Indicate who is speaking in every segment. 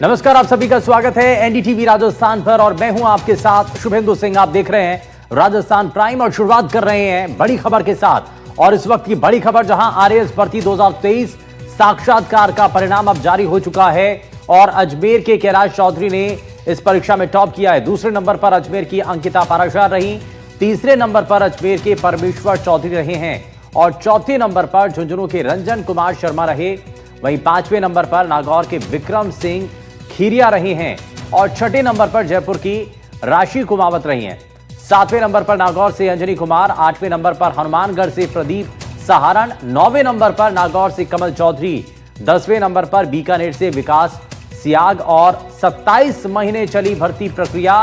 Speaker 1: नमस्कार, आप सभी का स्वागत है एनडीटीवी राजस्थान पर और मैं हूं आपके साथ शुभेंदु सिंह। आप देख रहे हैं राजस्थान प्राइम और शुरुआत कर रहे हैं बड़ी खबर के साथ। और इस वक्त की बड़ी खबर, जहां आरएएस भर्ती 2023 साक्षात्कार का परिणाम अब जारी हो चुका है और अजमेर के कैलाश चौधरी ने इस परीक्षा में टॉप किया है। दूसरे नंबर पर अजमेर की अंकिता पाराशर रही, तीसरे नंबर पर अजमेर के परमेश्वर चौधरी रहे हैं और चौथे नंबर पर झुंझुनू के रंजन कुमार शर्मा रहे। वहीं पांचवें नंबर पर नागौर के विक्रम सिंह खीरिया रहे हैं और छठे नंबर पर जयपुर की राशि कुमावत रही हैं। सातवें नंबर पर नागौर से अंजनी कुमार, आठवें नंबर पर हनुमानगढ़ से प्रदीप सहारण, नौवें नंबर पर नागौर से कमल चौधरी, 10वें नंबर पर बीकानेर से विकास सियाग और 27 महीने चली भर्ती प्रक्रिया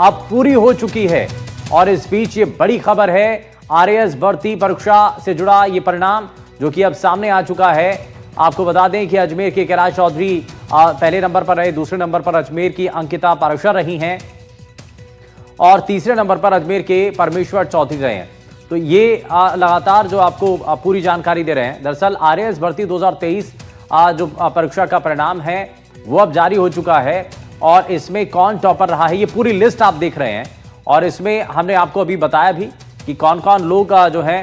Speaker 1: अब पूरी हो चुकी है। और इस बीच ये बड़ी खबर है, आरएएस भर्ती परीक्षा से जुड़ा ये परिणाम जो कि अब सामने आ चुका है। आपको बता दें कि अजमेर के कैलाश चौधरी पहले नंबर पर रहे, दूसरे नंबर पर अजमेर की अंकिता पाराशर रही हैं और तीसरे नंबर पर अजमेर के परमेश्वर चौधरी रहे हैं। तो ये लगातार जो आपको पूरी जानकारी दे रहे हैं। दरअसल आरएएस भर्ती 2023 जो परीक्षा का परिणाम है वो अब जारी हो चुका है और इसमें कौन टॉपर रहा है ये पूरी लिस्ट आप देख रहे हैं। और इसमें हमने आपको अभी बताया भी कि कौन कौन लोग जो है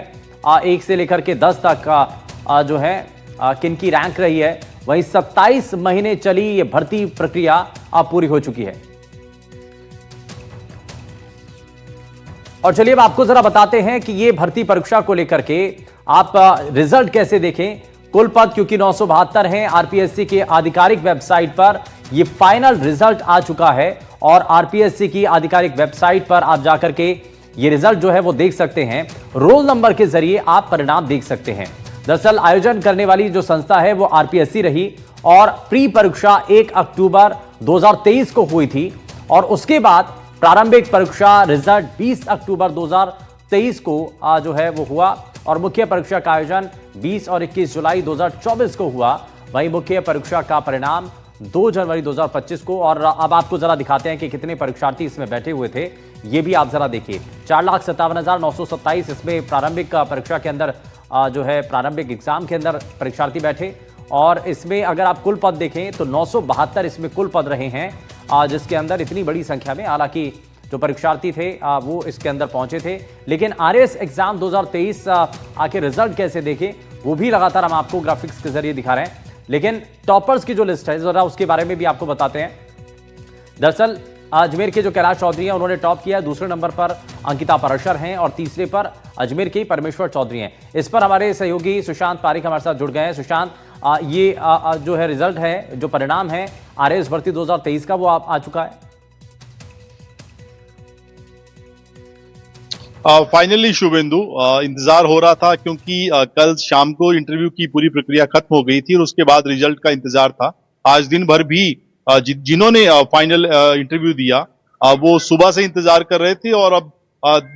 Speaker 1: 1 से लेकर के 10 तक जो है किन की रैंक रही है। वहीं 27 महीने चली ये भर्ती प्रक्रिया अब पूरी हो चुकी है। और चलिए अब आपको जरा बताते हैं कि ये भर्ती परीक्षा को लेकर के आप रिजल्ट कैसे देखें। कुल पद क्योंकि 972 हैं, आरपीएससी के आधिकारिक वेबसाइट पर ये फाइनल रिजल्ट आ चुका है और आरपीएससी की आधिकारिक वेबसाइट पर आप जाकर के ये रिजल्ट जो है वो देख सकते हैं। रोल नंबर के जरिए आप परिणाम देख सकते हैं। दरअसल आयोजन करने वाली जो संस्था है वो आरपीएससी रही और प्री परीक्षा 1 अक्टूबर 2023 को हुई थी और उसके बाद प्रारंभिक परीक्षा रिजल्ट 20 अक्टूबर 2023 को जो है वो हुआ और मुख्य परीक्षा का आयोजन 20 और 21 जुलाई 2024 को हुआ। वहीं मुख्य परीक्षा का परिणाम 2 जनवरी 2025 को। और अब आपको जरा दिखाते हैं कि कितने परीक्षार्थी इसमें बैठे हुए थे, ये भी आप जरा देखिए। 4,57,927 इसमें प्रारंभिक परीक्षा के अंदर जो है प्रारंभिक एग्जाम के अंदर परीक्षार्थी बैठे और इसमें अगर आप कुल पद देखें तो 972 इसमें कुल पद रहे हैं जिसके अंदर इतनी बड़ी संख्या में हालांकि जो परीक्षार्थी थे वो इसके अंदर पहुंचे थे। लेकिन आरएएस एग्जाम 2023 आके रिजल्ट कैसे देखें वो भी लगातार हम आपको ग्राफिक्स के जरिए दिखा रहे हैं। लेकिन टॉपर्स की जो लिस्ट है जरा उसके बारे में भी आपको बताते हैं। दरअसल अजमेर के जो कैलाश चौधरी हैं उन्होंने टॉप किया है, दूसरे नंबर पर अंकिता पाराशर हैं और तीसरे पर अजमेर के परमेश्वर चौधरी हैं। इस पर हमारे सहयोगी सुशांत पारिक हमारे साथ जुड़ गए हैं। सुशांत, ये जो है रिजल्ट है, जो परिणाम है आरएएस भर्ती 2023 का वो आ चुका है।
Speaker 2: फाइनली शुभेंदु, इंतजार हो रहा था क्योंकि कल शाम को इंटरव्यू की पूरी प्रक्रिया खत्म हो गई थी और उसके बाद रिजल्ट का इंतजार था। आज दिन भर भी जिन्होंने फाइनल इंटरव्यू दिया वो सुबह से इंतजार कर रहे थे और अब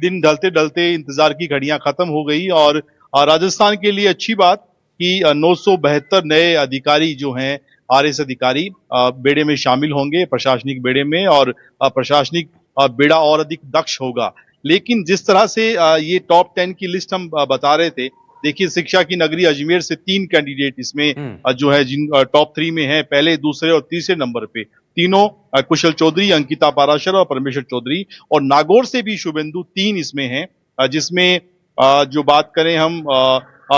Speaker 2: दिन ढलते ढलते इंतजार की घड़ियां खत्म हो गई। और राजस्थान के लिए अच्छी बात कि 972 नए अधिकारी जो हैं आरएएस अधिकारी बेड़े में शामिल होंगे, प्रशासनिक बेड़े में, और प्रशासनिक बेड़ा और अधिक दक्ष होगा। लेकिन जिस तरह से ये टॉप 10 की लिस्ट हम बता रहे थे, देखिए शिक्षा की नगरी अजमेर से 3 कैंडिडेट इसमें जो है जिन टॉप 3 में हैं, पहले, दूसरे और तीसरे नंबर पे तीनों कुशल चौधरी, अंकिता पाराशर और परमेश्वर चौधरी। और नागौर से भी शुभेंदु 3 इसमें हैं, जिसमें जो बात करें हम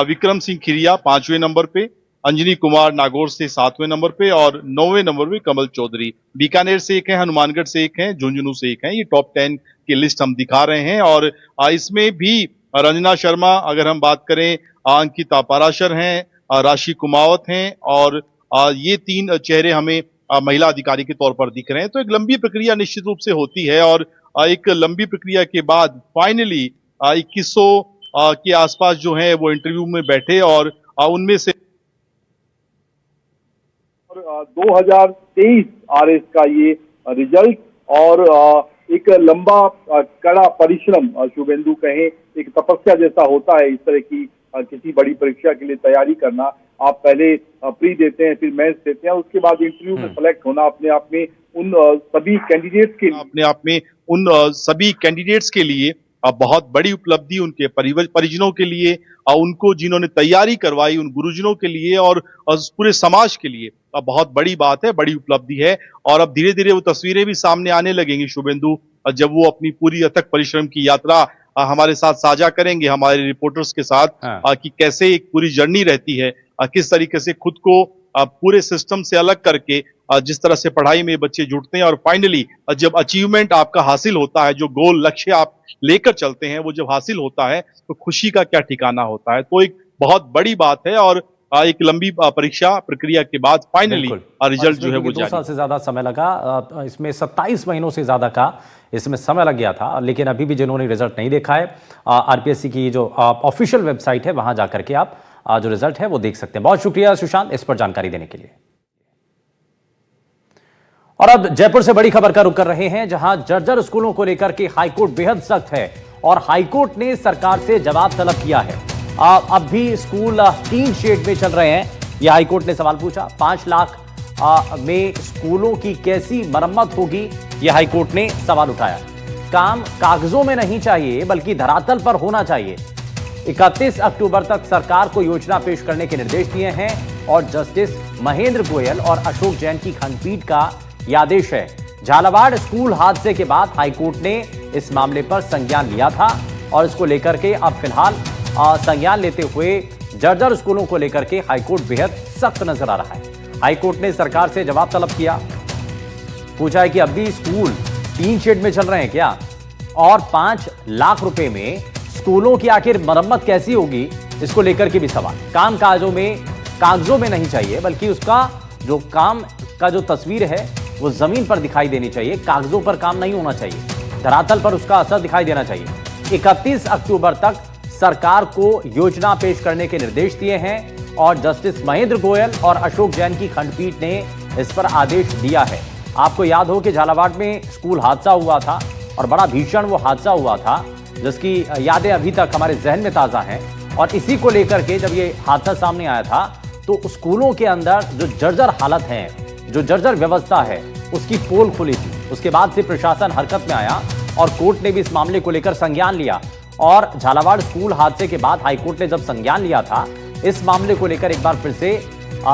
Speaker 2: विक्रम सिंह खीरिया 5वें नंबर पे, अंजनी कुमार नागौर से 7वें नंबर पे और 9वें नंबर पे कमल चौधरी। बीकानेर से एक है, हनुमानगढ़ से एक है, झुंझुनू से एक है। ये टॉप 10 की लिस्ट हम दिखा रहे हैं और इसमें भी रंजना शर्मा, अगर हम बात करें, अंकिता पाराशर हैं, राशि कुमावत हैं और ये 3 चेहरे हमें महिला अधिकारी के तौर पर दिख रहे हैं। तो एक लंबी प्रक्रिया निश्चित रूप से होती है और एक लंबी प्रक्रिया के बाद फाइनली 2100 के आसपास जो है वो इंटरव्यू में बैठे और उनमें से
Speaker 3: 2023 आरएएस का ये रिजल्ट और एक लंबा कड़ा परिश्रम, शुभेंदु कहें एक तपस्या जैसा होता है इस तरह की किसी बड़ी परीक्षा के लिए तैयारी करना। आप पहले प्री देते हैं, फिर मेंस देते हैं, उसके बाद इंटरव्यू में सेलेक्ट होना अपने आप में उन सभी कैंडिडेट्स के लिए
Speaker 2: बहुत बड़ी उपलब्धि उनके परिजनों के लिए, उनको जिन्होंने तैयारी करवाई उन गुरुजनों के लिए और पूरे समाज के लिए बहुत बड़ी बात है, बड़ी उपलब्धि है। और अब धीरे धीरे वो तस्वीरें भी सामने आने लगेंगी शुभेंदु, जब वो अपनी पूरी अथक परिश्रम की यात्रा हमारे साथ साझा करेंगे, हमारे रिपोर्टर्स के साथ,
Speaker 1: हाँ।
Speaker 2: कि कैसे एक पूरी जर्नी रहती है, किस तरीके से खुद को पूरे सिस्टम से अलग करके जिस तरह से पढ़ाई में बच्चे जुटते हैं और फाइनली जब अचीवमेंट आपका हासिल होता है, जो गोल लक्ष्य आप लेकर चलते हैं वो जब हासिल होता है तो खुशी का क्या ठिकाना होता है। तो एक बहुत बड़ी बात है और एक लंबी परीक्षा प्रक्रिया के बाद फाइनली रिजल्ट जो है वो
Speaker 1: 2 साल से ज्यादा समय लगा, इसमें 27 महीनों से ज्यादा का इसमें समय लग गया था, लेकिन अभी भी जिन्होंने रिजल्ट नहीं देखा है, आरपीएससी की जो ऑफिशियल वेबसाइट है वहां जाकर के आप जो रिजल्ट है वो देख सकते हैं। बहुत शुक्रिया सुशांत इस पर जानकारी देने के लिए। और अब जयपुर से बड़ी खबर का रुख कर रहे हैं, जहां जर्जर स्कूलों को लेकर के हाईकोर्ट बेहद सख्त है और हाईकोर्ट ने सरकार से जवाब तलब किया है। अब भी स्कूल टीन शेड में चल रहे हैं, यह हाईकोर्ट ने सवाल पूछा। 5 लाख में स्कूलों की कैसी मरम्मत होगी, यह हाईकोर्ट ने सवाल उठाया। काम कागजों में नहीं चाहिए बल्कि धरातल पर होना चाहिए। 31 अक्टूबर तक सरकार को योजना पेश करने के निर्देश दिए हैं और जस्टिस महेंद्र गोयल और अशोक जैन की खंडपीठ का यह आदेश है। झालावाड़ स्कूल हादसे के बाद हाईकोर्ट ने इस मामले पर संज्ञान लिया था और इसको लेकर के अब फिलहाल संज्ञान लेते हुए जर्जर स्कूलों को लेकर के हाईकोर्ट बेहद सख्त नजर आ रहा है। हाईकोर्ट ने सरकार से जवाब तलब किया, पूछा है कि अब भी स्कूल टीन शेड में चल रहे हैं क्या, और 5 लाख रुपए में स्कूलों की आखिर मरम्मत कैसी होगी, इसको लेकर के भी सवाल। काम कागजों में नहीं चाहिए बल्कि उसका जो काम का जो तस्वीर है वो जमीन पर दिखाई देनी चाहिए, कागजों पर काम नहीं होना चाहिए, धरातल पर उसका असर दिखाई देना चाहिए। 31 अक्टूबर तक सरकार को योजना पेश करने के निर्देश दिए हैं और जस्टिस महेंद्र गोयल और अशोक जैन की खंडपीठ ने इस पर आदेश दिया है। आपको याद हो कि झालावाड़ में स्कूल हादसा हुआ था और बड़ा भीषण वो हादसा हुआ था, जिसकी यादें अभी तक हमारे जहन में ताजा हैं। और इसी को लेकर के जब ये हादसा सामने आया था तो स्कूलों के अंदर जो जर्जर हालत है, जो जर्जर व्यवस्था है, उसकी पोल खुली थी। उसके बाद से प्रशासन हरकत में आया और कोर्ट ने भी इस मामले को लेकर संज्ञान लिया। और झालावाड़ स्कूल हादसे के बाद हाईकोर्ट ने जब संज्ञान लिया था, इस मामले को लेकर एक बार फिर से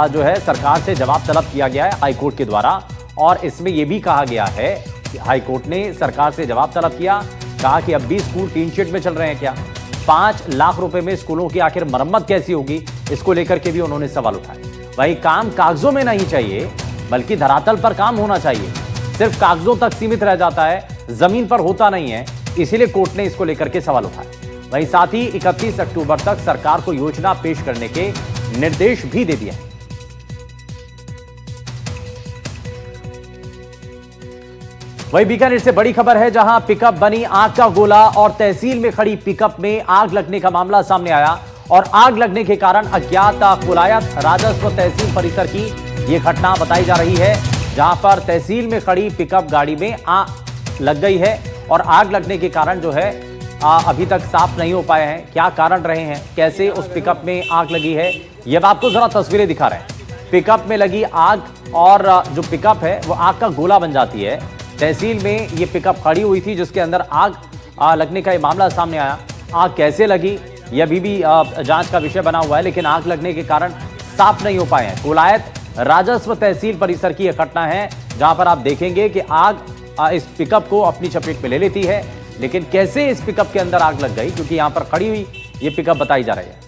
Speaker 1: जो है सरकार से जवाब तलब किया गया है हाईकोर्ट के द्वारा। और इसमें यह भी कहा गया है कि हाईकोर्ट ने सरकार से जवाब तलब किया, कहा कि अब भी स्कूल टीन शेड में चल रहे हैं क्या, 5 लाख रुपए में स्कूलों की आखिर मरम्मत कैसी होगी, इसको लेकर के भी उन्होंने सवाल उठाए। वही काम कागजों में नहीं चाहिए बल्कि धरातल पर काम होना चाहिए। सिर्फ कागजों तक सीमित रह जाता है, जमीन पर होता नहीं है, इसीलिए कोर्ट ने इसको लेकर के सवाल उठाए। वहीं साथ ही 31 अक्टूबर तक सरकार को योजना पेश करने के निर्देश भी दे दिए। वहीं बीकानेर से बड़ी खबर है, जहां पिकअप बनी आग का गोला और तहसील में खड़ी पिकअप में आग लगने का मामला सामने आया। और आग लगने के कारण अज्ञात कोलायत राजस्व तहसील परिसर की यह घटना बताई जा रही है, जहां पर तहसील में खड़ी पिकअप गाड़ी में आग लग गई है। और आग लगने के कारण जो है अभी तक साफ नहीं हो पाए हैं, क्या कारण रहे हैं, कैसे उस पिकअप में आग लगी है, ये आपको जरा तस्वीरें दिखा रहे हैं। पिकअप में लगी आग और जो पिकअप है वो आग का गोला बन जाती है। तहसील में ये पिकअप खड़ी हुई थी जिसके अंदर आग लगने का ये मामला सामने आया। आग कैसे लगी ये अभी भी जांच का विषय बना हुआ है, लेकिन आग लगने के कारण साफ नहीं हो पाए हैं। कोलायत राजस्व तहसील परिसर की यह घटना है, जहां पर आप देखेंगे कि आग इस पिकअप को अपनी चपेट में ले लेती है, लेकिन कैसे इस पिकअप के अंदर आग लग गई, क्योंकि यहां पर खड़ी हुई ये पिकअप बताई जा रही है।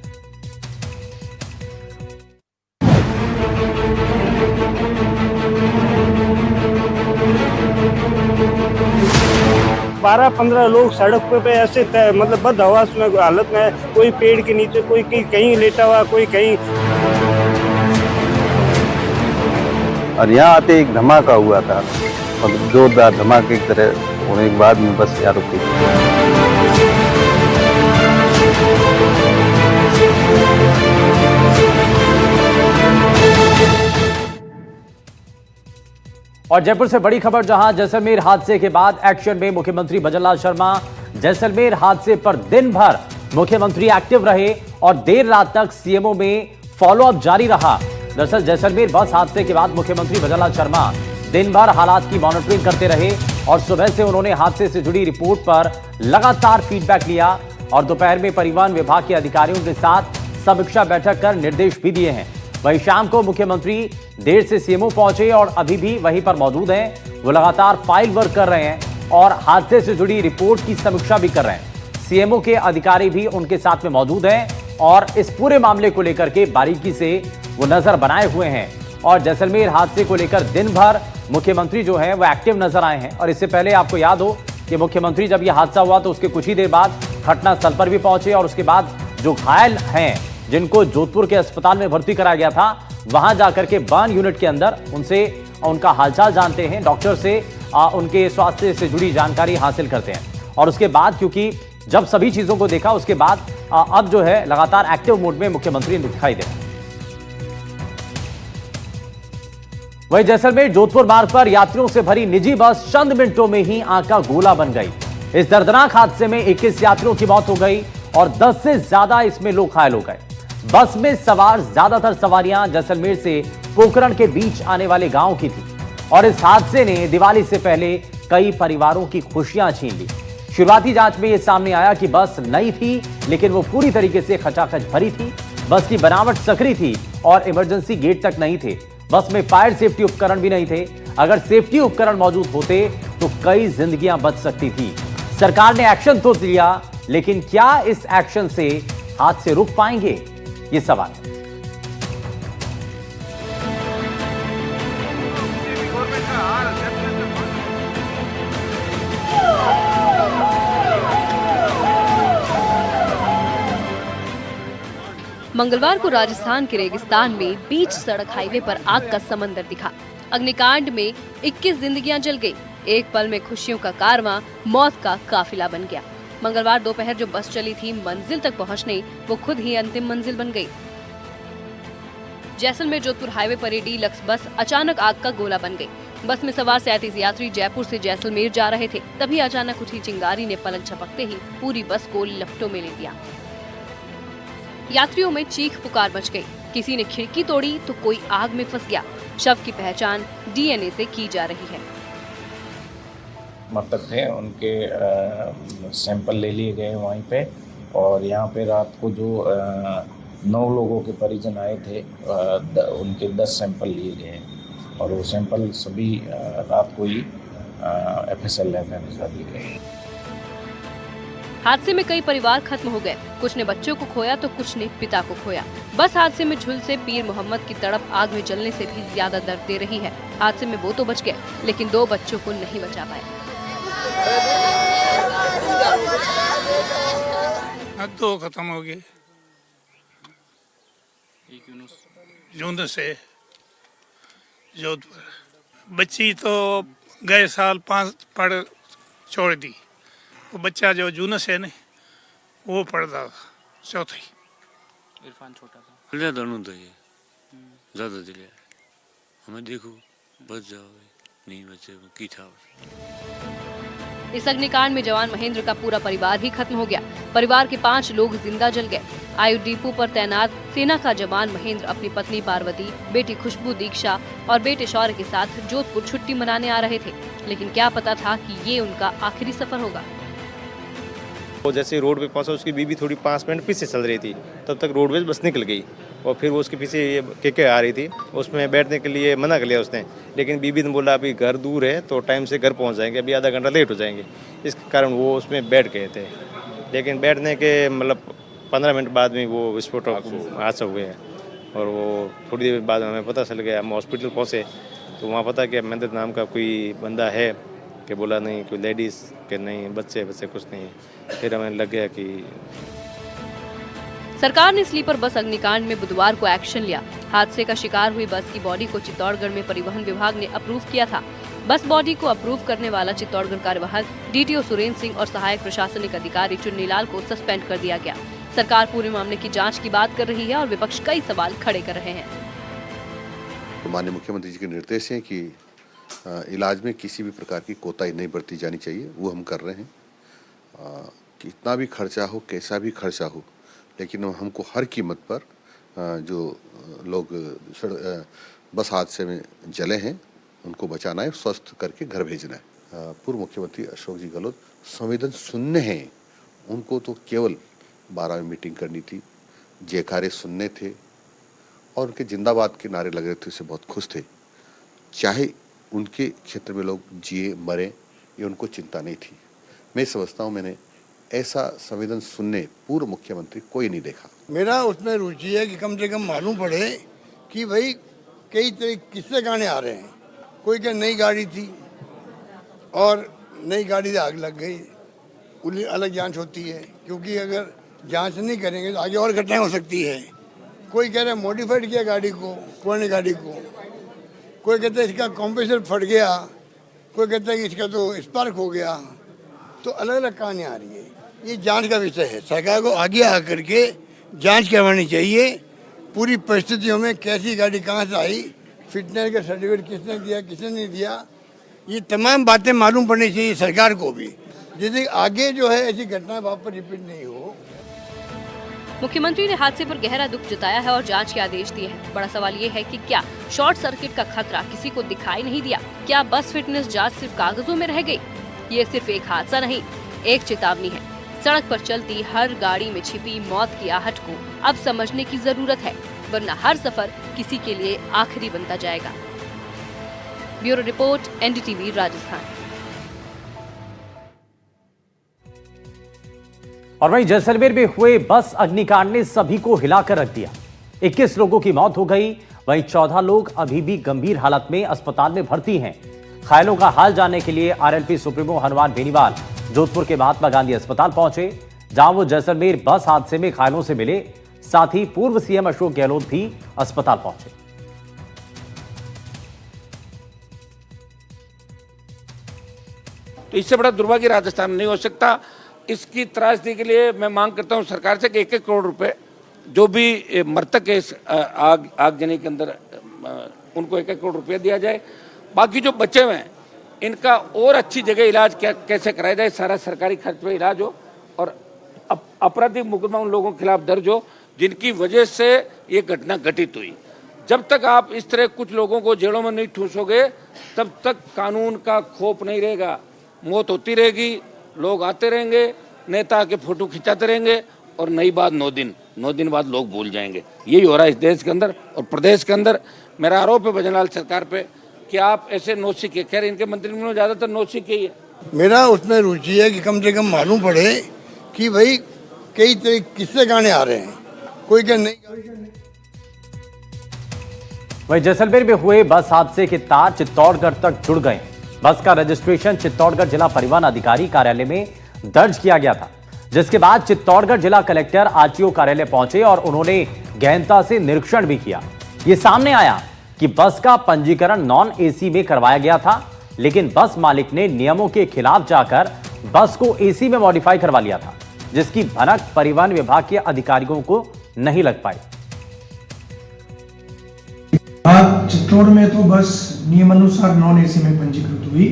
Speaker 4: 12-15 लोग सड़क पे ऐसे मतलब बदहवास में हालत में, कोई पेड़ के नीचे, कोई कहीं लेटा हुआ, कोई कहीं।
Speaker 5: और यहाँ आते एक धमाका हुआ था और जोरदार धमाके की तरह होने के बाद में बस यार रुकी।
Speaker 1: और जयपुर से बड़ी खबर, जहां जैसलमेर हादसे के बाद एक्शन में मुख्यमंत्री भजनलाल शर्मा। जैसलमेर हादसे पर दिन भर मुख्यमंत्री एक्टिव रहे और देर रात तक सीएमओ में फॉलोअप जारी रहा। दरअसल जैसलमेर बस हादसे के बाद मुख्यमंत्री भजनलाल शर्मा दिन भर हालात की मॉनिटरिंग करते रहे और सुबह से उन्होंने हादसे से जुड़ी रिपोर्ट पर लगातार फीडबैक लिया और दोपहर में परिवहन विभाग के अधिकारियों के साथ समीक्षा बैठक कर निर्देश भी दिए हैं। वहीं शाम को मुख्यमंत्री देर से सीएमओ पहुंचे और अभी भी वहीं पर मौजूद हैं। वो लगातार फाइल वर्क कर रहे हैं और हादसे से जुड़ी रिपोर्ट की समीक्षा भी कर रहे हैं। सीएमओ के अधिकारी भी उनके साथ में मौजूद हैं और इस पूरे मामले को लेकर के बारीकी से वो नजर बनाए हुए हैं। और जैसलमेर हादसे को लेकर दिन भर मुख्यमंत्री जो है वो एक्टिव नजर आए हैं। और इससे पहले आपको याद हो कि मुख्यमंत्री जब यह हादसा हुआ तो उसके कुछ ही देर बाद घटनास्थल पर भी पहुंचे और उसके बाद जो घायल हैं जिनको जोधपुर के अस्पताल में भर्ती कराया गया था, वहां जाकर के बर्न यूनिट के अंदर उनसे उनका हालचाल जानते हैं, डॉक्टर से उनके स्वास्थ्य से जुड़ी जानकारी हासिल करते हैं। और उसके बाद क्योंकि जब सभी चीजों को देखा उसके बाद अब जो है लगातार एक्टिव मोड में मुख्यमंत्री दिखाई दे रहे हैं। वहीं जैसलमेर जोधपुर मार्ग पर यात्रियों से भरी निजी बस चंद मिनटों में ही आग का गोला बन गई। इस दर्दनाक हादसे में 21 यात्रियों की मौत हो गई और 10 से ज्यादा इसमें लोग घायल हो गए। बस में सवार ज्यादातर सवारियां जैसलमेर से पोखरण के बीच आने वाले गांव की थी और इस हादसे ने दिवाली से पहले कई परिवारों की खुशियां छीन ली। शुरुआती जांच में यह सामने आया कि बस नई थी लेकिन वो पूरी तरीके से खचाखच भरी थी। बस की बनावट सकरी थी और इमरजेंसी गेट तक नहीं थे। बस में फायर सेफ्टी उपकरण भी नहीं थे। अगर सेफ्टी उपकरण मौजूद होते तो कई जिंदगियां बच सकती थी। सरकार ने एक्शन तो लिया, लेकिन क्या इस एक्शन से हादसे रुक पाएंगे, ये सवाल।
Speaker 6: मंगलवार को राजस्थान के रेगिस्तान में बीच सड़क हाईवे पर आग का समंदर दिखा। अग्निकांड में 21 जिंदगियां जल गई। एक पल में खुशियों का कारवां मौत का काफिला बन गया। मंगलवार दोपहर जो बस चली थी मंजिल तक पहुंचने, वो खुद ही अंतिम मंजिल बन गई। जैसलमेर जोधपुर हाईवे पर डीलक्स बस अचानक आग का गोला बन गई। बस में सवार 37 यात्री जयपुर से जैसलमेर जा रहे थे। तभी अचानक उठी चिंगारी ने पलक झपकते ही पूरी बस को लपटों में ले लिया। यात्रियों में चीख पुकार मच गई। किसी ने खिड़की तोड़ी तो कोई आग में फंस गया। शव की पहचान डीएनए से की जा रही है।
Speaker 7: मृतक थे, उनके सैंपल ले लिए गए वहीं पे और यहाँ पे रात को जो 9 लोगों के परिजन आए थे उनके 10 सैंपल लिए गए और वो सैंपल सभी रात को ही FSL लैब में भिजवा दिए गए।
Speaker 6: हादसे में कई परिवार खत्म हो गए। कुछ ने बच्चों को खोया तो कुछ ने पिता को खोया। बस हादसे में झुलसे पीर मोहम्मद की तड़प आग में जलने से भी ज्यादा दर्द दे रही है। हादसे में वो तो बच गए लेकिन 2 बच्चों को नहीं बचा पाए।
Speaker 8: अब तो खत्म हो गए। जून से जोधपुर बच्ची तो गए साल 5 पढ़ छोड़ दी। वो बच्चा जो जून से नहीं वो पढ़ता था चौथी।
Speaker 9: इरफान छोटा था। ज़्यादा नहीं तो ये ज़्यादा दिले हमें देखो बच जाओ नहीं बचे की था।
Speaker 6: इस अग्निकांड में जवान महेंद्र का पूरा परिवार ही खत्म हो गया। परिवार के 5 लोग जिंदा जल गए। आयु डिपो पर तैनात सेना का जवान महेंद्र अपनी पत्नी पार्वती, बेटी खुशबू दीक्षा और बेटे शौर्य के साथ जोधपुर छुट्टी मनाने आ रहे थे, लेकिन क्या पता था कि ये उनका आखिरी सफर होगा।
Speaker 10: वो जैसे रोड पे पहुंचा उसकी बीबी थोड़ी 5 मिनट पीछे चल रही थी, तब तक रोडवेज बस निकल गई और फिर वो उसके पीछे ये के आ रही थी। उसमें बैठने के लिए मना कर लिया उसने, लेकिन बीबी ने बोला अभी घर दूर है तो टाइम से घर पहुंच जाएंगे, अभी आधा घंटा लेट हो जाएंगे। इस कारण वो उसमें बैठ गए थे, लेकिन बैठने के मतलब 15 मिनट बाद में वो विस्फोट हादसा हुए हैं और वो थोड़ी देर बाद हमें पता चल गया। हम हॉस्पिटल पहुँचे तो वहाँ पता कि महेंद्र नाम का कोई बंदा है कि बोला नहीं कोई लेडीज़ के नहीं बच्चे कुछ नहीं है। फिर हमें लग गया कि
Speaker 6: सरकार ने स्लीपर बस अग्निकांड में बुधवार को एक्शन लिया। हादसे का शिकार हुई बस की बॉडी को चित्तौड़गढ़ में परिवहन विभाग ने अप्रूव किया था। बस बॉडी को अप्रूव करने वाला चित्तौड़गढ़ कार्यवाहक DTO सुरेंद्र सिंह और सहायक प्रशासनिक अधिकारी चुन्नीलाल को सस्पेंड कर दिया गया। सरकार पूरे मामले की जाँच की बात कर रही है और विपक्ष कई सवाल खड़े कर रहे हैं।
Speaker 11: माननीय मुख्यमंत्री जी के निर्देश हैं कि इलाज में किसी भी प्रकार की कोताही नहीं बरती जानी चाहिए, वो हम कर रहे हैं। कितना भी खर्चा हो, कैसा भी खर्चा हो, लेकिन हमको हर कीमत पर जो लोग बस हादसे में जले हैं उनको बचाना है, स्वस्थ करके घर भेजना है। पूर्व मुख्यमंत्री अशोक जी गहलोत संवेदन सुनने हैं। उनको तो केवल 12 में मीटिंग करनी थी, जयकारे सुनने थे और उनके जिंदाबाद के नारे लग रहे थे, उससे बहुत खुश थे। चाहे उनके क्षेत्र में लोग जिए मरे, ये उनको चिंता नहीं थी। मैं समझता हूँ मैंने ऐसा संवेदन सुनने पूर्व मुख्यमंत्री कोई नहीं देखा।
Speaker 12: मेरा उसमें रुचि है कि कम से कम मालूम पड़े कि भाई कई तरह किससे गाने आ रहे हैं। कोई क्या नई गाड़ी थी और नई गाड़ी से आग लग गई, उन्हें अलग जांच होती है, क्योंकि अगर जांच नहीं करेंगे तो आगे और घटनाएं हो सकती है। कोई कह रहा है मॉडिफाइड किया गाड़ी को, पुरानी गाड़ी को, कोई कहता है इसका कंप्रेसर फट गया, कोई कहता है कि इसका तो स्पार्क हो गया। तो अलग अलग कहानियाँ आ रही है। ये जांच का विषय है। सरकार को आगे आकर के जांच करवानी चाहिए पूरी परिस्थितियों में, कैसी गाड़ी कहाँ से आई, फिटनेस का सर्टिफिकेट किसने दिया, किसने नहीं दिया, ये तमाम बातें मालूम पड़नी चाहिए सरकार को भी, जिससे आगे जो है ऐसी घटना वापस रिपीट नहीं हो।
Speaker 6: मुख्यमंत्री ने हादसे पर गहरा दुख जताया है और जांच के आदेश दिए हैं। बड़ा सवाल ये है कि क्या शॉर्ट सर्किट का खतरा किसी को दिखाई नहीं दिया? क्या बस फिटनेस जांच सिर्फ कागजों में रह गई? ये सिर्फ एक हादसा नहीं, एक चेतावनी है। सड़क पर चलती हर गाड़ी में छिपी मौत की आहट को अब समझने की जरूरत है, वरना हर सफर किसी के लिए आखिरी बनता जाएगा। Bureau report, NDTV Rajasthan.
Speaker 1: और वहीं जैसलमेर में हुए बस अग्निकांड ने सभी को हिलाकर रख दिया। 21 लोगों की मौत हो गई, वहीं 14 लोग अभी भी गंभीर हालत में अस्पताल में भर्ती हैं। घायलों का हाल जानने के लिए RLP सुप्रीमो हनुमान बेनीवाल जोधपुर के महात्मा गांधी अस्पताल पहुंचे, जहां वो जैसलमेर बस हादसे में घायलों से मिले। साथ ही पूर्व CM अशोक गहलोत भी अस्पताल पहुंचे।
Speaker 13: तो इससे बड़ा दुर्भाग्य राजस्थान में नहीं हो सकता। इसकी त्रासदी के लिए मैं मांग करता हूं सरकार से कि 1-1 करोड़ रुपए जो भी मृतक है इस आगजनी के अंदर, उनको 1-1 करोड़ रुपया दिया जाए। बाकी जो बचे हुए हैं इनका और अच्छी जगह इलाज कैसे कराया जाए, सारा सरकारी खर्च पे इलाज हो और आपराधिक मुकदमा उन लोगों के खिलाफ दर्ज हो जिनकी वजह से ये घटना घटित हुई। जब तक आप इस तरह कुछ लोगों को जेलों में नहीं ठूसोगे तब तक कानून का खौफ नहीं रहेगा। मौत होती रहेगी, लोग आते रहेंगे, नेता के फोटो खिंचाते रहेंगे और नई बात 9 दिन बाद लोग भूल जाएंगे। यही हो रहा है इस देश के अंदर और प्रदेश के अंदर। मेरा आरोप है भजनलाल सरकार पे कि आप ऐसे नौसिखे, खैर इनके मंत्रिमंडल में ज्यादातर नौसिखे ही है।
Speaker 12: मेरा उसमें रुचि है कि कम से कम मालूम पड़े कि भाई कई तरह किससे गाने आ रहे हैं। कोई क्या नहीं।
Speaker 1: वहीं जैसलमेर में हुए बस हादसे के तार चित्तौड़गढ़ तक जुड़ गए। बस का रजिस्ट्रेशन चित्तौड़गढ़ जिला परिवहन अधिकारी कार्यालय में दर्ज किया गया था, जिसके बाद चित्तौड़गढ़ जिला कलेक्टर RTO कार्यालय पहुंचे और उन्होंने गहनता से निरीक्षण भी किया। ये सामने आया कि बस का पंजीकरण नॉन AC में करवाया गया था, लेकिन बस मालिक ने नियमों के खिलाफ जाकर बस को AC में मॉडिफाई करवा लिया था, जिसकी भनक परिवहन विभाग के अधिकारियों को नहीं लग पाई।
Speaker 14: चित्तौड़ में तो बस नियमानुसार नॉन AC में पंजीकृत हुई।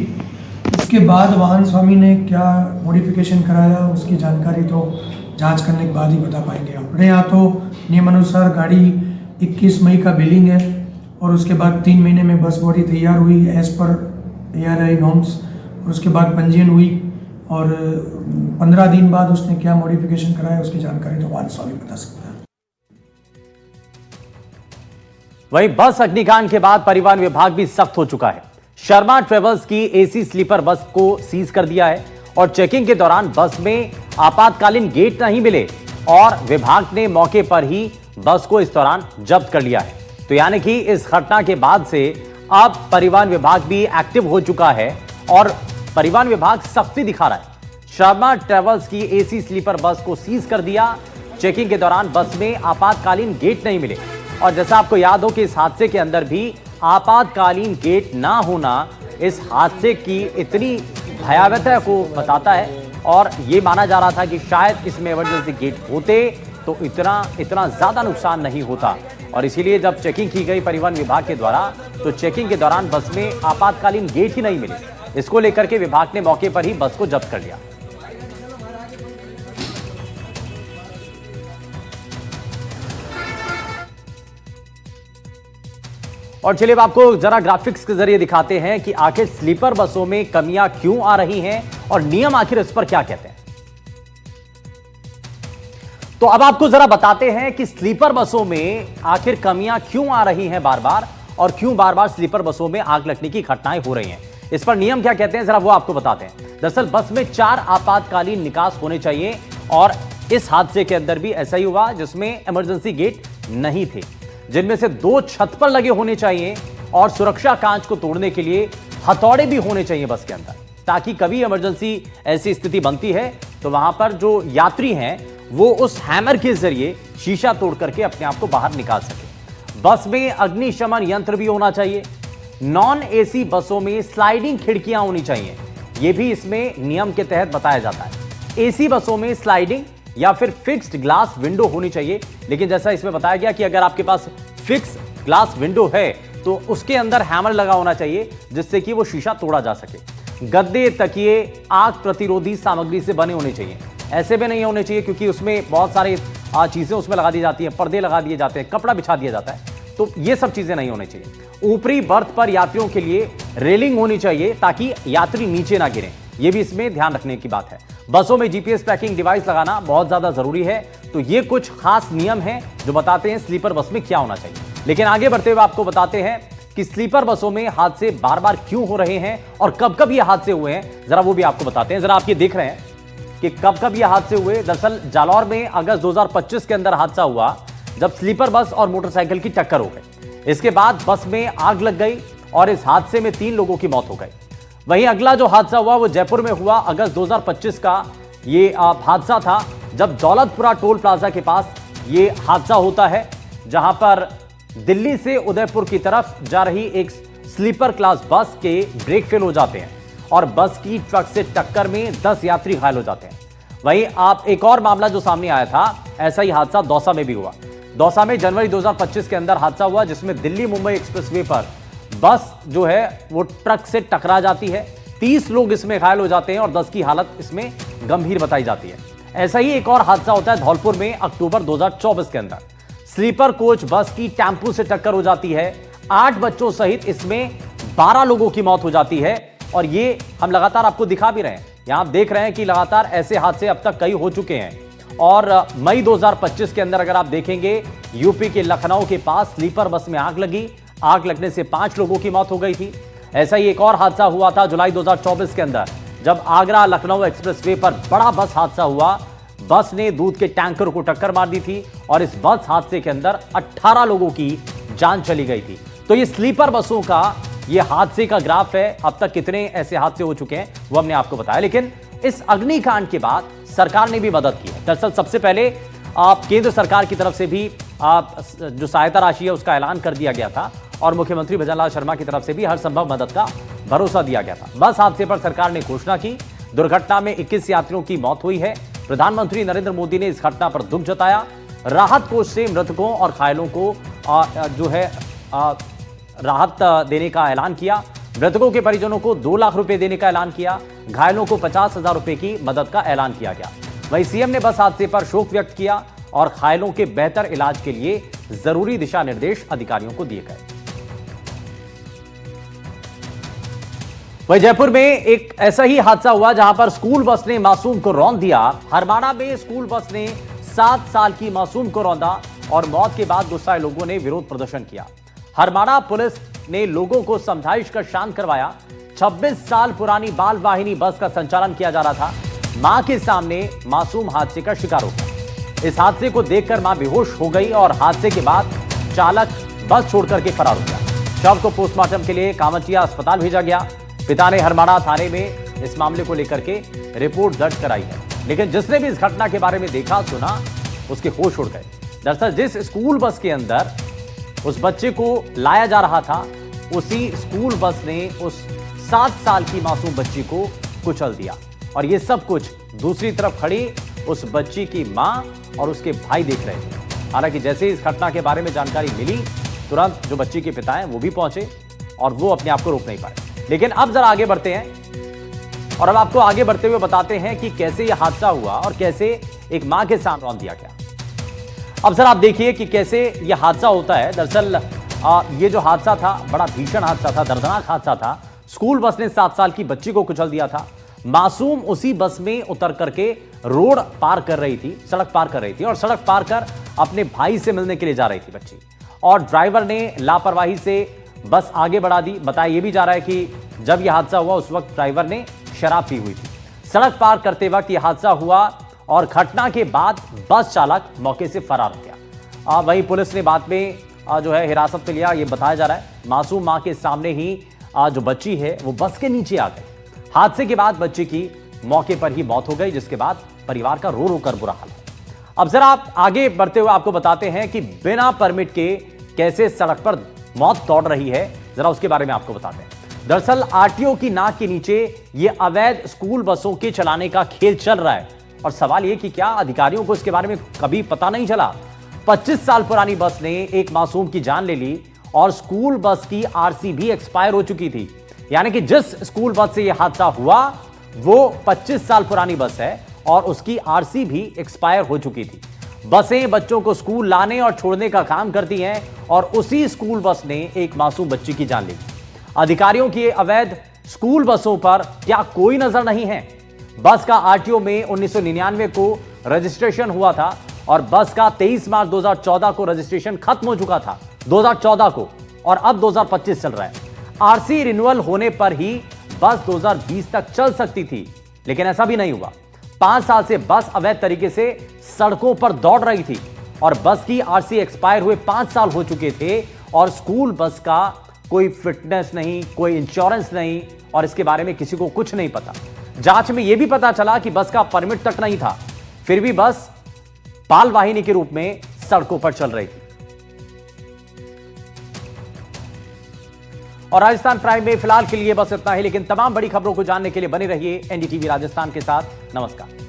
Speaker 14: उसके बाद वाहन स्वामी ने क्या मॉडिफिकेशन कराया उसकी जानकारी तो जांच करने के बाद ही बता पाएंगे। अपने यहाँ तो नियमानुसार गाड़ी 21 मई का बिलिंग है और उसके बाद 3 महीने में बस बॉडी तैयार हुई एज पर ARAI नॉर्म्स, और उसके बाद पंजीयन हुई और 15 दिन बाद उसने क्या मॉडिफिकेशन कराया उसकी जानकारी तो वाहन स्वामी बता सकता है।
Speaker 1: वहीं बस अग्निकांड के बाद परिवहन विभाग भी सख्त हो चुका है। शर्मा ट्रेवल्स की AC स्लीपर बस को सीज कर दिया है और चेकिंग के दौरान बस में आपातकालीन गेट नहीं मिले और विभाग ने मौके पर ही बस को इस दौरान जब्त कर लिया है। तो यानी कि इस घटना के बाद से अब परिवहन विभाग भी एक्टिव हो चुका है और परिवहन विभाग सख्ती दिखा रहा है। शर्मा ट्रेवल्स की AC स्लीपर बस को सीज कर दिया। चेकिंग के दौरान बस में आपातकालीन गेट नहीं मिले और जैसा आपको याद हो कि इस हादसे के अंदर भी आपातकालीन गेट ना होना इस हादसे की इतनी भयावहता को बताता है और यह माना जा रहा था कि शायद इसमें इमरजेंसी गेट होते तो इतना ज्यादा नुकसान नहीं होता। और इसीलिए जब चेकिंग की गई परिवहन विभाग के द्वारा तो चेकिंग के दौरान बस में आपातकालीन गेट ही नहीं मिले। इसको लेकर के विभाग ने मौके पर ही बस को जब्त कर लिया। और चलिए अब आपको जरा ग्राफिक्स के जरिए दिखाते हैं कि आखिर स्लीपर बसों में कमियां क्यों आ रही हैं और नियम आखिर इस पर क्या कहते हैं। तो अब आपको जरा बताते हैं कि स्लीपर बसों में आखिर कमियां क्यों आ रही हैं बार बार, और क्यों बार बार स्लीपर बसों में आग लगने की घटनाएं हो रही हैं। इस पर नियम क्या कहते हैं जरा वो आपको बताते हैं। दरअसल बस में 4 आपातकालीन निकास होने चाहिए, और इस हादसे के अंदर भी ऐसा ही हुआ जिसमें इमरजेंसी गेट नहीं थे, जिनमें से 2 छत पर लगे होने चाहिए, और सुरक्षा कांच को तोड़ने के लिए हथौड़े भी होने चाहिए बस के अंदर, ताकि कभी इमरजेंसी ऐसी स्थिति बनती है तो वहां पर जो यात्री हैं वो उस हैमर के जरिए शीशा तोड़ करके अपने आप को बाहर निकाल सके। बस में अग्निशमन यंत्र भी होना चाहिए। नॉन एसी बसों में स्लाइडिंग खिड़कियां होनी चाहिए, यह भी इसमें नियम के तहत बताया जाता है। एसी बसों में स्लाइडिंग या फिर फिक्स्ड ग्लास विंडो होनी चाहिए, लेकिन जैसा इसमें बताया गया कि अगर आपके पास फिक्स ग्लास विंडो है तो उसके अंदर हैमर लगा होना चाहिए जिससे कि वो शीशा तोड़ा जा सके। गद्दे, तकिए आग प्रतिरोधी सामग्री से बने होने चाहिए, ऐसे भी नहीं होने चाहिए क्योंकि उसमें बहुत सारी चीजें उसमें लगा दी जाती हैं, पर्दे लगा दिए जाते हैं, कपड़ा बिछा दिया जाता है, तो ये सब चीजें नहीं होनी चाहिए। ऊपरी बर्थ पर यात्रियों के लिए रेलिंग होनी चाहिए ताकि यात्री नीचे ना गिरें, यह भी इसमें ध्यान रखने की बात है। बसों में जीपीएस ट्रैकिंग डिवाइस लगाना बहुत ज्यादा जरूरी है। तो ये कुछ खास नियम हैं जो बताते हैं स्लीपर बस में क्या होना चाहिए। लेकिन आगे बढ़ते हुए आपको बताते हैं कि स्लीपर बसों में हादसे बार बार क्यों हो रहे हैं और कब कब ये हादसे हुए हैं, जरा वो भी आपको बताते हैं। जरा आप ये देख रहे हैं कि कब कब ये हादसे हुए। दरअसल जालौर में अगस्त 2025 के अंदर हादसा हुआ जब स्लीपर बस और मोटरसाइकिल की टक्कर हो गई। इसके बाद बस में आग लग गई और इस हादसे में 3 लोगों की मौत हो गई। वहीं अगला जो हादसा हुआ वो जयपुर में हुआ। अगस्त 2025 का ये हादसा था जब दौलतपुरा टोल प्लाजा के पास ये हादसा होता है, जहां पर दिल्ली से उदयपुर की तरफ जा रही एक स्लीपर क्लास बस के ब्रेक फेल हो जाते हैं और बस की ट्रक से टक्कर में 10 यात्री घायल हो जाते हैं। वहीं आप एक और मामला जो सामने आया था, ऐसा ही हादसा दौसा में भी हुआ। दौसा में जनवरी 2025 के अंदर हादसा हुआ जिसमें दिल्ली मुंबई एक्सप्रेसवे पर बस जो है वो ट्रक से टकरा जाती है। 30 लोग इसमें घायल हो जाते हैं और 10 की हालत इसमें गंभीर बताई जाती है। ऐसा ही एक और हादसा होता है धौलपुर में अक्टूबर 2024 के अंदर। स्लीपर कोच बस की टेम्पू से टक्कर हो जाती है। 8 बच्चों सहित इसमें 12 लोगों की मौत हो जाती है और ये हम लगातार आपको दिखा भी रहे हैं। यहां आप देख रहे हैं कि लगातार ऐसे हादसे अब तक कई हो चुके हैं। और मई 2025 के अंदर अगर आप देखेंगे यूपी के लखनऊ के पास स्लीपर बस में आग लगी। आग लगने से 5 लोगों की मौत हो गई थी। ऐसा ही एक और हादसा हुआ था जुलाई 2024 के अंदर जब आगरा लखनऊ एक्सप्रेसवे पर बड़ा बस हादसा हुआ। बस ने दूध के टैंकर को टक्कर मार दी थी और इस बस हादसे के अंदर 18 लोगों की जान चली गई थी। तो ये स्लीपर बसों का ये हादसे का ग्राफ है। अब तक कितने ऐसे हादसे हो चुके हैं वो हमने आपको बताया। लेकिन इस अग्निकांड के बाद सरकार ने भी मदद की है। दरअसल सबसे पहले केंद्र सरकार की तरफ से भी जो सहायता राशि है उसका ऐलान कर दिया गया था और मुख्यमंत्री भजनलाल शर्मा की तरफ से भी हर संभव मदद का भरोसा दिया गया था। बस हादसे पर सरकार ने घोषणा की। दुर्घटना में 21 यात्रियों की मौत हुई है। प्रधानमंत्री नरेंद्र मोदी ने इस घटना पर दुख जताया। राहत कोष से मृतकों और घायलों को जो है राहत देने का ऐलान किया। मृतकों के परिजनों को 2 लाख रुपए देने का ऐलान किया। घायलों को 50,000 रुपए की मदद का ऐलान किया गया। वहीं सीएम ने बस हादसे पर शोक व्यक्त किया और घायलों के बेहतर इलाज के लिए जरूरी दिशा निर्देश अधिकारियों को दिए गए। वहीं जयपुर में एक ऐसा ही हादसा हुआ जहां पर स्कूल बस ने मासूम को रौंद दिया। हरमाणा में स्कूल बस ने 7 साल की मासूम को रौंदा और मौत के बाद गुस्साए लोगों ने विरोध प्रदर्शन किया। हरमाणा पुलिस ने लोगों को समझाइश कर शांत करवाया। 26 साल पुरानी बाल वाहिनी बस का संचालन किया जा रहा था। मां के सामने मासूम हादसे का शिकार हो गया। इस हादसे को देखकर मां बेहोश हो गई और हादसे के बाद चालक बस छोड़कर के फरार हो गया। शव को पोस्टमार्टम के लिए कामतिया अस्पताल भेजा गया। पिता ने हरमाणा थाने में इस मामले को लेकर के रिपोर्ट दर्ज कराई है। लेकिन जिसने भी इस घटना के बारे में देखा सुना उसके होश उड़ गए। दरअसल जिस स्कूल बस के अंदर उस बच्चे को लाया जा रहा था उसी स्कूल बस ने उस 7 साल की मासूम बच्ची को कुचल दिया और ये सब कुछ दूसरी तरफ खड़ी उस बच्ची की मां और उसके भाई देख रहे थे। हालांकि जैसे इस घटना के बारे में जानकारी मिली तुरंत जो बच्ची के पिता हैं वो भी पहुंचे और वो अपने आप को रोक नहीं पाए। लेकिन अब जरा आगे बढ़ते हैं और अब आपको आगे बढ़ते हुए बताते हैं कि कैसे यह हादसा हुआ और कैसे एक मां के साथ रौंद दिया गया। अब जरा आप देखिए कि कैसे यह हादसा होता है। दरअसल ये जो हादसा था बड़ा भीषण हादसा था, दर्दनाक हादसा था। स्कूल बस ने 7 साल की बच्ची को कुचल दिया था। मासूम उसी बस में उतर करके रोड पार कर रही थी, सड़क पार कर रही थी और सड़क पार कर अपने भाई से मिलने के लिए जा रही थी बच्ची, और ड्राइवर ने लापरवाही से बस आगे बढ़ा दी। बताया यह भी जा रहा है कि जब यह हादसा हुआ उस वक्त ड्राइवर ने शराब पी हुई थी। सड़क पार करते वक्त यह हादसा हुआ और घटना के बाद बस चालक मौके से फरार हो गया। वहीं पुलिस ने बाद में जो है हिरासत में लिया। यह बताया जा रहा है मासूम मां के सामने ही जो बच्ची है वो बस के नीचे आ गई। हादसे के बाद बच्ची की मौके पर ही मौत हो गई, जिसके बाद परिवार का रो रो कर बुरा हाल है। अब जरा आप आगे बढ़ते हुए आपको बताते हैं कि बिना परमिट के कैसे सड़क पर मौत दौड़ रही है, जरा उसके बारे में आपको बताते हैं। दरअसल आरटीओ की नाक के नीचे यह अवैध स्कूल बसों के चलाने का खेल चल रहा है और सवाल यह कि क्या अधिकारियों को इसके बारे में कभी पता नहीं चला। 25 साल पुरानी बस ने एक मासूम की जान ले ली और स्कूल बस की आरसी भी एक्सपायर हो चुकी थी। यानी कि जिस स्कूल बस से यह हादसा हुआ वो 25 साल पुरानी बस है और उसकी आरसी भी एक्सपायर हो चुकी थी। बसें बच्चों को स्कूल लाने और छोड़ने का काम करती हैं और उसी स्कूल बस ने एक मासूम बच्ची की जान ली। अधिकारियों की अवैध स्कूल बसों पर क्या कोई नजर नहीं है? बस का आरटीओ में 1999 को रजिस्ट्रेशन हुआ था और बस का 23 मार्च 2014 को रजिस्ट्रेशन खत्म हो चुका था, 2014 को, और अब 2025 चल रहा है। आरसी रिन्यूअल होने पर ही बस 2020 तक चल सकती थी, लेकिन ऐसा भी नहीं हुआ। 5 साल से बस अवैध तरीके से सड़कों पर दौड़ रही थी और बस की आरसी एक्सपायर हुए 5 साल हो चुके थे और स्कूल बस का कोई फिटनेस नहीं, कोई इंश्योरेंस नहीं और इसके बारे में किसी को कुछ नहीं पता। जांच में यह भी पता चला कि बस का परमिट तक नहीं था, फिर भी बस पाल वाहिनी के रूप में सड़कों पर चल रही थी। और राजस्थान प्राइम में फिलहाल के लिए बस इतना ही, लेकिन तमाम बड़ी खबरों को जानने के लिए बने रहिए एनडीटीवी राजस्थान के साथ। नमस्कार।